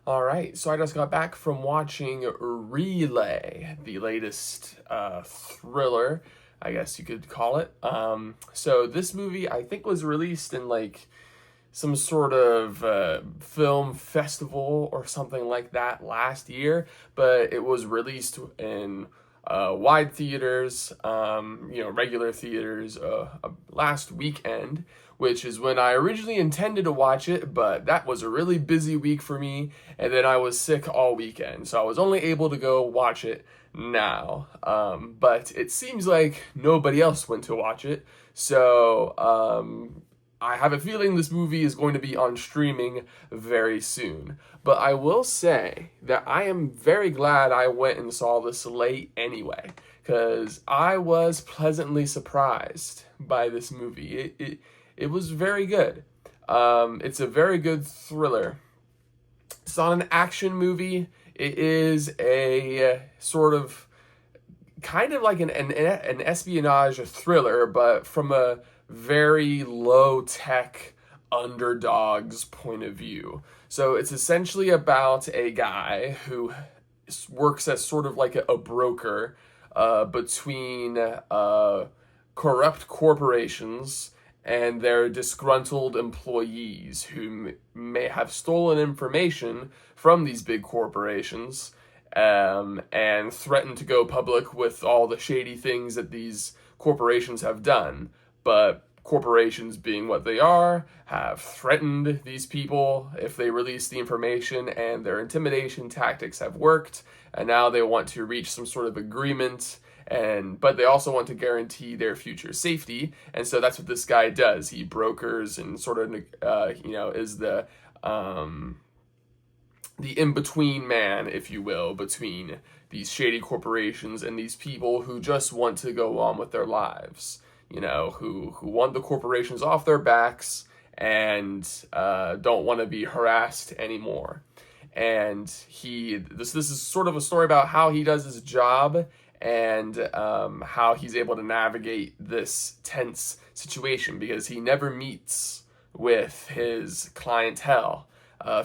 All right, so I just got back from watching Relay, the latest thriller, I guess you could call it. So this movie, I think, was released in like some sort of film festival or something like that last year, but it was released in wide theaters, regular theaters last weekend, which is when I originally intended to watch it, but that was a really busy week for me, and then I was sick all weekend, so I was only able to go watch it now. But it seems like nobody else went to watch it, so I have a feeling this movie is going to be on streaming very soon. But I will say that I am very glad I went and saw this late anyway, because I was pleasantly surprised by this movie. It was very good. It's a very good thriller. It's not an action movie. It is a sort of kind of like an espionage thriller, but from a very low tech underdog's point of view. So it's essentially about a guy who works as sort of like a broker between corrupt corporations and their disgruntled employees who may have stolen information from these big corporations and threatened to go public with all the shady things that these corporations have done. But corporations, being what they are, have threatened these people if they release the information, and their intimidation tactics have worked. And now they want to reach some sort of agreement, but they also want to guarantee their future safety. And so that's what this guy does. He brokers and sort of is the in-between man, if you will, between these shady corporations and these people who just want to go on with their lives, who want the corporations off their backs and don't want to be harassed anymore. And this is sort of a story about how he does his job and how he's able to navigate this tense situation, because he never meets with his clientele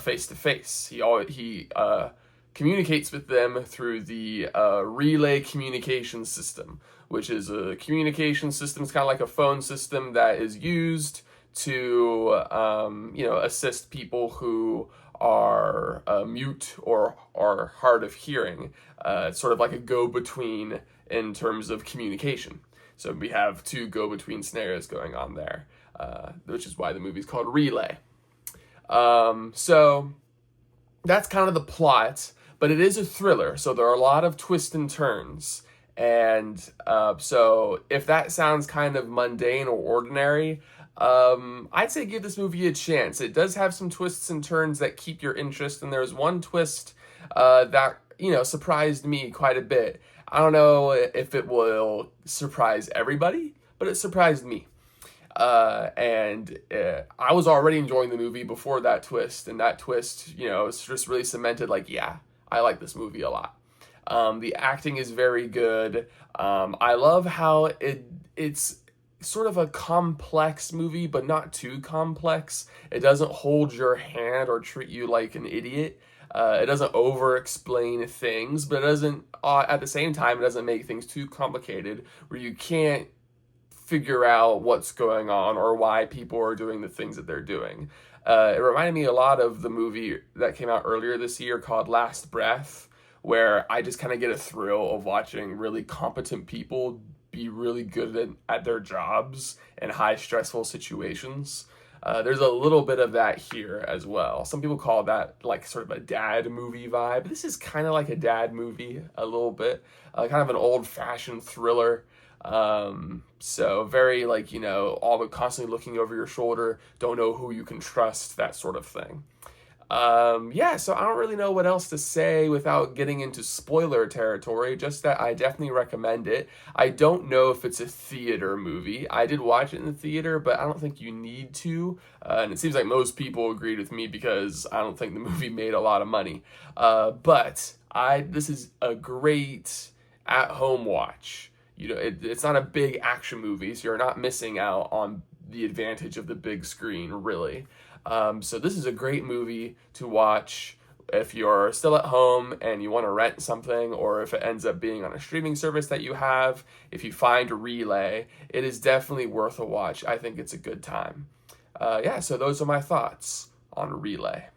face to face. He communicates with them through the relay communication system, which is a communication system. It's kind of like a phone system that is used to assist people who are mute or are hard of hearing. It's sort of like a go-between in terms of communication. So we have two go-between scenarios going on there, which is why the movie's called Relay. So that's kind of the plot, but it is a thriller, so there are a lot of twists and turns. And so if that sounds kind of mundane or ordinary, I'd say give this movie a chance. It does have some twists and turns that keep your interest, and there's one twist that surprised me quite a bit. I don't know if it will surprise everybody, but it surprised me. And I was already enjoying the movie before that twist, and that twist, it's just really cemented. Like, yeah, I like this movie a lot. The acting is very good. I love how it's sort of a complex movie, but not too complex. It doesn't hold your hand or treat you like an idiot. It doesn't over-explain things, but it doesn't. At the same time, it doesn't make things too complicated where you can't figure out what's going on or why people are doing the things that they're doing. It reminded me a lot of the movie that came out earlier this year called Last Breath, where I just kind of get a thrill of watching really competent people be really good at their jobs in high stressful situations. There's a little bit of that here as well. Some people call that like sort of a dad movie vibe. This is kind of like a dad movie a little bit, kind of an old-fashioned thriller. So very like, all but constantly looking over your shoulder, don't know who you can trust, that sort of thing. So I don't really know what else to say without getting into spoiler territory, just that I definitely recommend it. I don't know if it's a theater movie. I did watch it in the theater, but I don't think you need to. And it seems like most people agreed with me because I don't think the movie made a lot of money. This is a great at-home watch. It's not a big action movie, so you're not missing out on the advantage of the big screen, really. So this is a great movie to watch if you're still at home and you want to rent something, or if it ends up being on a streaming service that you have, if you find Relay, it is definitely worth a watch. I think it's a good time. Yeah, so those are my thoughts on Relay.